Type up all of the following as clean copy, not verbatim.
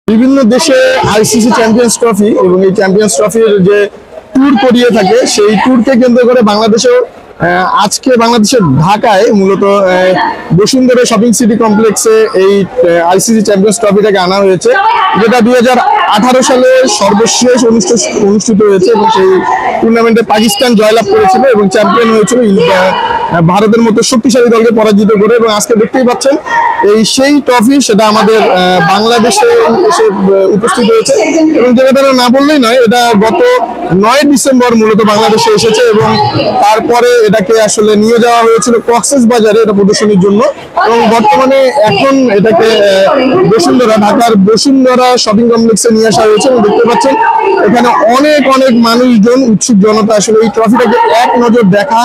বিভিন্ন দেশে ICC champions trophy এবং এই চ্যাম্পিয়ন্স ট্রফির যে ট্যুর করিয়ে থাকে সেই ট্যুরকে কেন্দ্র করে বাংলাদেশেও আজকে বাংলাদেশের ঢাকায় মূলত বসুন্ধরা শপিং সিটি কমপ্লেক্সে এই আইসিসি চ্যাম্পিয়ন্স ট্রফিটাকে আনা হয়েছে, যেটা 2018 সালে সর্বশেষ অনুষ্ঠিত হয়েছে এবং সেই টুর্নামেন্টে পাকিস্তান জয়লাভ করেছিল এবং চ্যাম্পিয়ন হয়েছিল ভারতের মতো শক্তিশালী দলকে পরাজিত করে। এবং আজকে দেখতেই পাচ্ছেন সেই ট্রফি সেটা আমাদের বাংলাদেশে এসে উপস্থিত হয়েছে এবং যেটা না বললেই নয়, এটা গত 9 ডিসেম্বর মূলত বাংলাদেশে এসেছে এবং তারপরে এটাকে আসলে নিয়ে যাওয়া হয়েছিল কক্সবাজারে এটা প্রদর্শনীর জন্য এবং বর্তমানে এখন এটাকে ঢাকার বসুন্ধরা শপিং কমপ্লেক্সে নিয়ে আসা হয়েছে এবং দেখতে পাচ্ছেন এখানে অনেক মানুষজন, উৎসুক জনতা আসলে এই ট্রফিটাকে এক নজর দেখা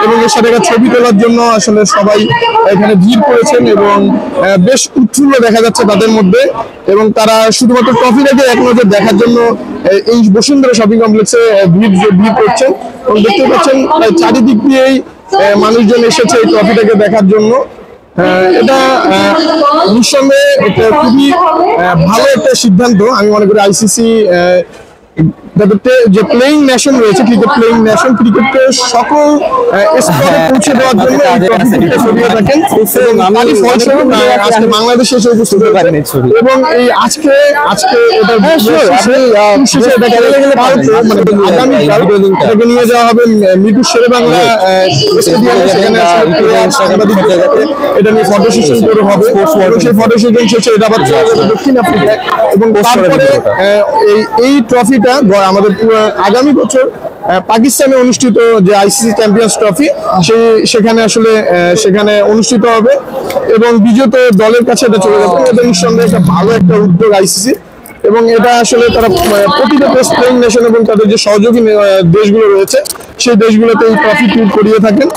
এবং এর সাথে ছবি তোলার জন্য আসলে সবাই এখানে ভিড় করেছেন এবং বেশ উৎফুল্ল দেখা যাচ্ছে তাদের মধ্যে এবং তারা শুধুমাত্র ট্রফিটাকে এক নজর দেখার জন্য এই বসুন্ধরা শপিং কমপ্লেক্সে ভিড় করছেন এবং দেখতে পাচ্ছেন চারিদিক দিয়েই মানুষজন এসেছে এই ট্রফিটাকে দেখার জন্য। এটা নিঃসন্দেহে একটা খুবই ভালো একটা সিদ্ধান্ত আমি মনে করি। আইসিসি যে প্লেইং নেশন রয়েছে, ক্রিকেট প্লেইং নেশন, ক্রিকেটকে সকল স্তরে পৌঁছে দেওয়ার জন্য এই ট্রফিটা সরিয়ে থাকেন এবং আমি ফলস্বরূপ আজকে বাংলাদেশে এসে উপস্থিত হয়েছে এবং এই আজকে এটা আগামীকাল এটাকে নিয়ে যাওয়া হবে মিরপুর শেরেবাংলা স্টেডিয়ামে, সেখানে এটা নিয়ে ফটো সেশন করে হবে এবং সেই ফটো সেশন শেষে এটা আবার দক্ষিণ আফ্রিকায় এবং তারপরে এই ট্রফিটা আমাদের আগামী বছর পাকিস্তানে অনুষ্ঠিত যে আইসিসি চ্যাম্পিয়ন্স ট্রফি সেখানে অনুষ্ঠিত হবে এবং বিজেত দলের কাছে এটা চলে যাবে। এটা নিঃসন্দেহে একটা ভালো একটা উদ্যোগ আইসিসি এবং এটা আসলে তারা প্রতিটা টেস্ট প্লেইং নেশন এবং তাদের যে সহযোগী দেশগুলো রয়েছে সেই দেশগুলোতে এই ট্রফি ট্যুর করিয়ে থাকেন।